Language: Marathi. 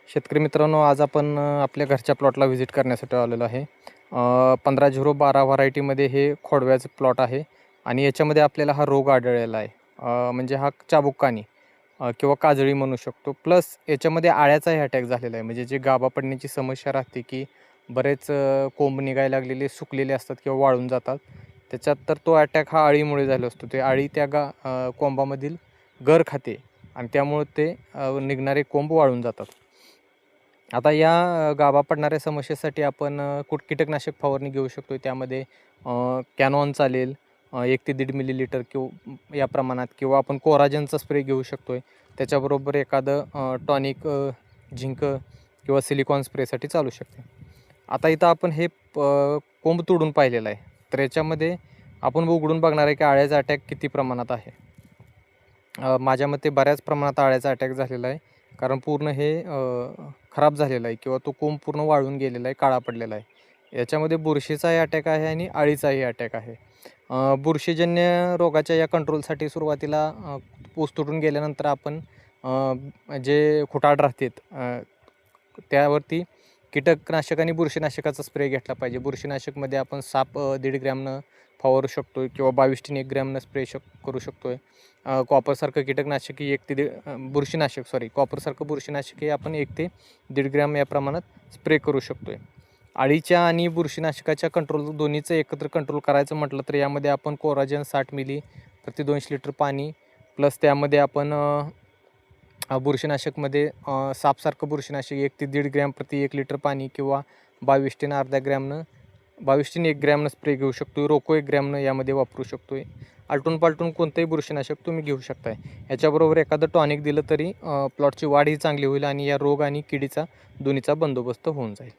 शेतकरी मित्रांनो, आज आपण आपल्या घरच्या प्लॉटला व्हिजिट करण्यासाठी आलेलो आहे. 15-0-12 व्हरायटीमध्ये हे खोडव्याचं प्लॉट आहे आणि याच्यामध्ये आपल्याला हा रोग आढळलेला आहे. म्हणजे हा चाबुक्कानी किंवा काजळी म्हणू शकतो. प्लस याच्यामध्ये आळ्याचाही अटॅक झालेला आहे. म्हणजे जे गाभा पडण्याची समस्या राहते की बरेच कोंब निघायला लागलेले सुकलेले असतात किंवा वाळून जातात. त्याच्यात तर तो अटॅक हा अळीमुळे झाला असतो. ते अळी त्या कोंबामधील गर खाते आणि त्यामुळे ते निघणारे कोंब वाळून जातात. आता या गाभा पडणाऱ्या समस्येसाठी आपण कीटकनाशक फवारणी घेऊ शकतो. त्यामध्ये कॅनॉन चालेल, 1 ते 1.5 मिलीलिटर किंवा या प्रमाणात, किंवा आपण कोराजेनचा स्प्रे घेऊ शकतो आहे. त्याच्याबरोबर एखादं टॉनिक, झिंक किंवा सिलिकॉन स्प्रेसाठी चालू शकते. आता इथं आपण हे कोंब तोडून पाहिलेलं आहे. तर याच्यामध्ये आपण उघडून बघणार आहे की आळ्याचा अटॅक किती प्रमाणात आहे. माझ्या मते बऱ्याच प्रमाणात आळ्याचा अटॅक झालेला आहे. कारण पूर्ण हे खराब झालेला आहे किंवा तो कोंब पूर्ण वाळून गेलेला आहे, काळा पडलेला आहे. याच्यामध्ये बुरशीचाही अटॅक आहे आणि अळीचाही अटॅक आहे. बुरशीजन्य रोगाच्या या कंट्रोलसाठी सुरुवातीला ऊस तुटून गेल्यानंतर आपण जे खुटाड राहतात त्यावरती कीटकनाशक आणि बुरशीनाशकाचा स्प्रे घेतला पाहिजे. बुरशीनाशकमध्ये आपण साप 1.5 ग्रॅमनं फवारू शकतो आहे किंवा 22 1 ग्रॅमनं स्प्रे करू शकतो आहे. कॉपरसारखं कीटकनाशक ही 1 ते बुरशीनाशक कॉपरसारखं बुरशीनाशक हे आपण 1 ते 1.5 ग्रॅम या प्रमाणात स्प्रे करू शकतो आहे. अळीच्या आणि बुरशीनाशकाच्या कंट्रोल दोन्हीचं एकत्र कंट्रोल करायचं म्हटलं तर यामध्ये आपण कोराजेन 60 मिली प्रति 200 लिटर पाणी, प्लस त्यामध्ये आपण बुरशीनाशकमध्ये सापसारखं बुरशीनाशक 1 ते 1.5 ग्रॅम प्रति 1 लिटर पाणी किंवा 22 अर्धा ग्रॅमनं 22 1 ग्रॅमनं स्प्रे घेऊ शकतो. रोको 1 ग्रॅमनं यामध्ये वापरू शकतो आहे. आलटून पालटून कोणतंही बुरशीनाशक तुम्ही घेऊ शकताय. याच्याबरोबर एखादं टॉनिक दिलं तरी प्लॉटची वाढ ही चांगली होईल आणि या रोग आणि किडीचा दोन्हीचा बंदोबस्त होऊन जाईल.